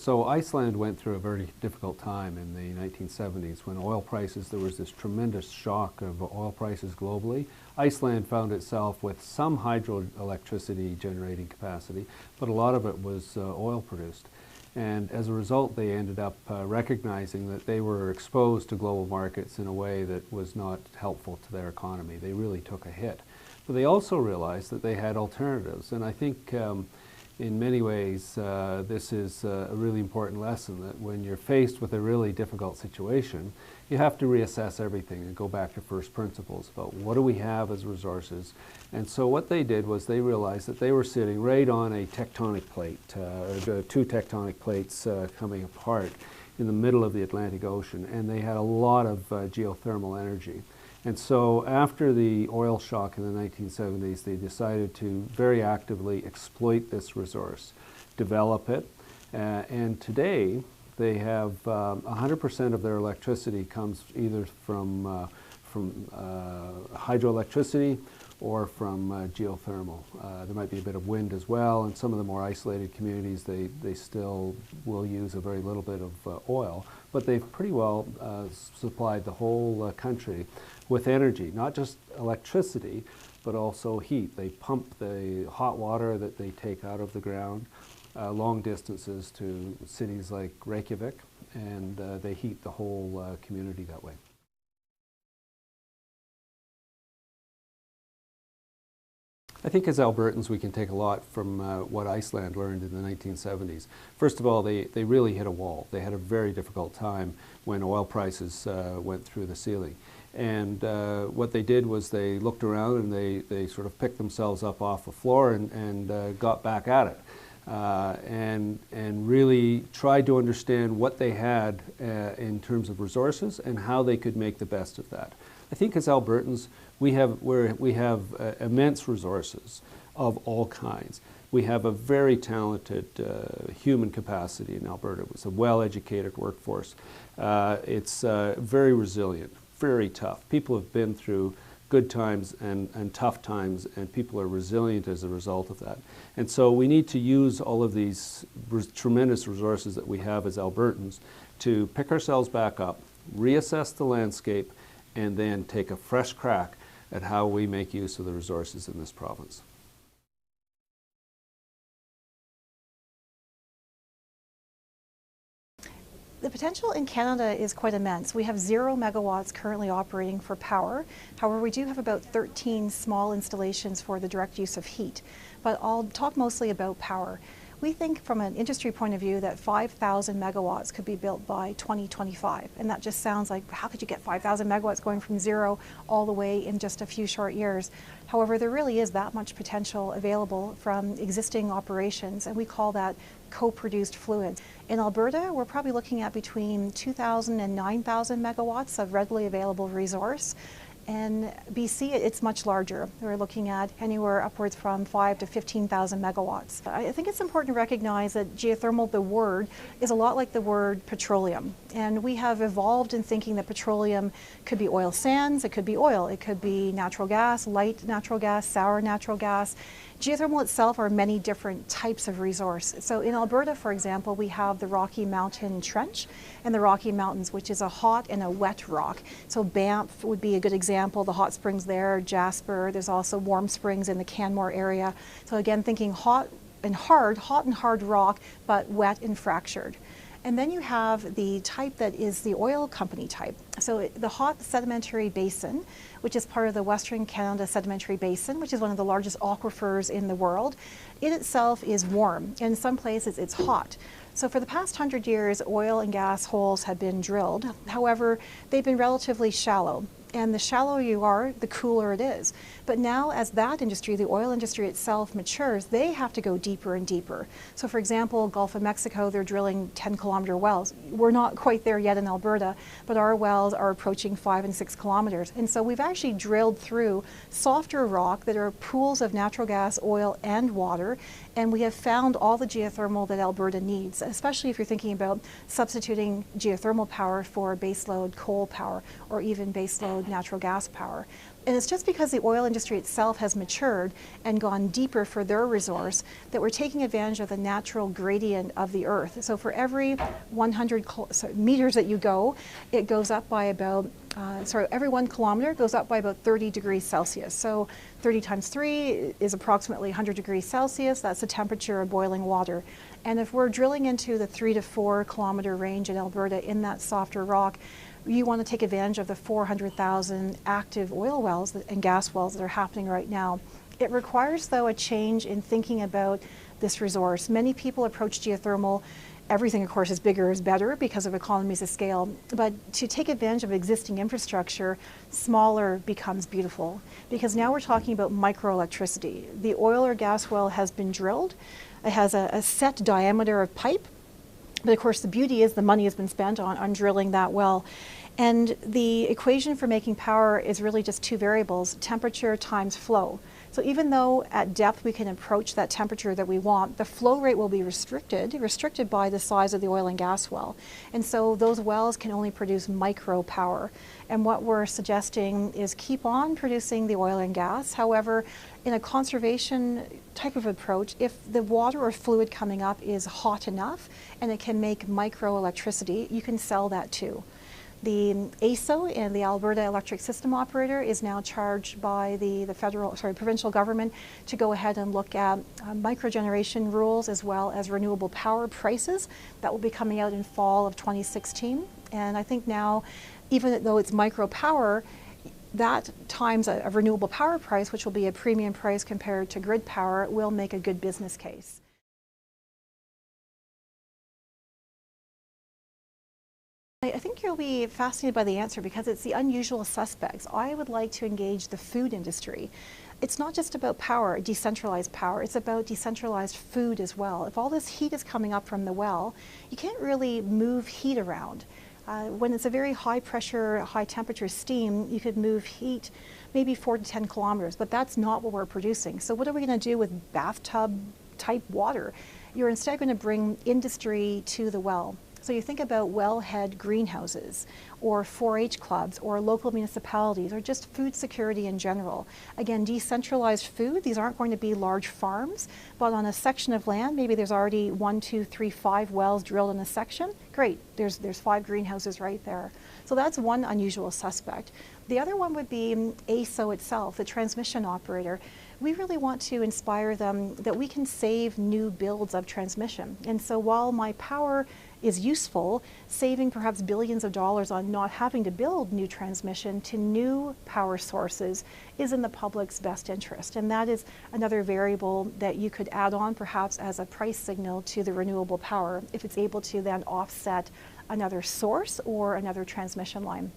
So Iceland went through a very difficult time in the 1970s when oil prices, there was this tremendous shock of oil prices globally. Iceland found itself with some hydroelectricity generating capacity, but a lot of it was oil produced. And as a result, they ended up recognizing that they were exposed to global markets in a way that was not helpful to their economy. They really took a hit. But they also realized that they had alternatives. And I think in many ways, this is a really important lesson that when you're faced with a really difficult situation, you have to reassess everything and go back to first principles about what do we have as resources. And so what they did was they realized that they were sitting right on a tectonic plate, or two tectonic plates coming apart in the middle of the Atlantic Ocean, and they had a lot of geothermal energy. And so after the oil shock in the 1970s, they decided to very actively exploit this resource, develop it, and today they have 100% of their electricity comes either from hydroelectricity or from geothermal. There might be a bit of wind as well, and some of the more isolated communities, they still will use a very little bit of oil, but they've pretty well supplied the whole country with energy, not just electricity, but also heat. They pump the hot water that they take out of the ground long distances to cities like Reykjavik, and they heat the whole community that way. I think as Albertans we can take a lot from what Iceland learned in the 1970s. First of all, they really hit a wall. They had a very difficult time when oil prices went through the ceiling. And what they did was they looked around and they sort of picked themselves up off the floor and got back at it. And really tried to understand what they had in terms of resources and how they could make the best of that. I think as Albertans, we have immense resources of all kinds. We have a very talented human capacity in Alberta. It's a well-educated workforce. It's very resilient, very tough. People have been through good times and tough times, and people are resilient as a result of that. And so we need to use all of these tremendous resources that we have as Albertans to pick ourselves back up, reassess the landscape, and then take a fresh crack at how we make use of the resources in this province. The potential in Canada is quite immense. We have 0 megawatts currently operating for power. However, we do have about 13 small installations for the direct use of heat. But I'll talk mostly about power. We think from an industry point of view that 5,000 megawatts could be built by 2025. And that just sounds like, how could you get 5,000 megawatts going from 0 all the way in just a few short years? However, there really is that much potential available from existing operations, and we call that co-produced fluids. In Alberta, we're probably looking at between 2,000 and 9,000 megawatts of readily available resource. In BC, it's much larger. We're looking at anywhere upwards from 5,000 to 15,000 megawatts. I think it's important to recognize that geothermal, the word, is a lot like the word petroleum. And we have evolved in thinking that petroleum could be oil sands, it could be oil, it could be natural gas, light natural gas, sour natural gas. Geothermal itself are many different types of resource. So in Alberta, for example, we have the Rocky Mountain Trench and the Rocky Mountains, which is a hot and a wet rock. So Banff would be a good example, the hot springs there, Jasper, there's also warm springs in the Canmore area. So again, thinking hot and hard rock, but wet and fractured. And then you have the type that is the oil company type. So the hot sedimentary basin, which is part of the Western Canada Sedimentary Basin, which is one of the largest aquifers in the world, it itself is warm. In some places it's hot. So for the past 100 years, oil and gas holes have been drilled. However, they've been relatively shallow. And the shallower you are, the cooler it is. But now as that industry, the oil industry itself matures, they have to go deeper and deeper. So for example, Gulf of Mexico, they're drilling 10-kilometer wells. We're not quite there yet in Alberta, but our wells are approaching 5 and 6 kilometers. And so we've actually drilled through softer rock that are pools of natural gas, oil, and water. And we have found all the geothermal that Alberta needs, especially if you're thinking about substituting geothermal power for baseload coal power or even baseload natural gas power. And it's just because the oil industry itself has matured and gone deeper for their resource that we're taking advantage of the natural gradient of the earth. So for every 100 meters that you go, it goes up by about, every 1 kilometer goes up by about 30 degrees Celsius. So 30 times 3 is approximately 100 degrees Celsius. That's the temperature of boiling water. And if we're drilling into the 3 to 4 kilometer range in Alberta in that softer rock, you want to take advantage of the 400,000 active oil wells and gas wells that are happening right now. It requires, though, a change in thinking about this resource. Many people approach geothermal. Everything, of course, is bigger is better because of economies of scale. But to take advantage of existing infrastructure, smaller becomes beautiful. Because now we're talking about microelectricity. The oil or gas well has been drilled. It has a set diameter of pipe. But of course, the beauty is the money has been spent on drilling that well. And the equation for making power is really just two variables, temperature times flow. So even though at depth we can approach that temperature that we want, the flow rate will be restricted by the size of the oil and gas well. And so those wells can only produce micro power. And what we're suggesting is keep on producing the oil and gas. However, in a conservation type of approach, if the water or fluid coming up is hot enough and it can make micro electricity, you can sell that too. The AESO and the Alberta Electric System Operator is now charged by the provincial government to go ahead and look at microgeneration rules as well as renewable power prices. That will be coming out in fall of 2016. And I think now, even though it's micro power, that times a renewable power price, which will be a premium price compared to grid power, will make a good business case. I think you'll be fascinated by the answer because it's the unusual suspects. I would like to engage the food industry. It's not just about power, decentralized power, it's about decentralized food as well. If all this heat is coming up from the well, you can't really move heat around. When it's a very high pressure, high temperature steam, you could move heat maybe 4 to 10 kilometers, but that's not what we're producing. So what are we going to do with bathtub type water? You're instead going to bring industry to the well. So you think about wellhead greenhouses or 4-H clubs or local municipalities or just food security in general. Again, decentralized food, these aren't going to be large farms, but on a section of land, maybe there's already 1, 2, 3, 5 wells drilled in a section. Great, there's 5 greenhouses right there. So that's one unusual suspect. The other one would be AESO itself, the transmission operator. We really want to inspire them that we can save new builds of transmission. And so while my power is useful, saving perhaps billions of dollars on not having to build new transmission to new power sources is in the public's best interest. And that is another variable that you could add on perhaps as a price signal to the renewable power if it's able to then offset another source or another transmission line.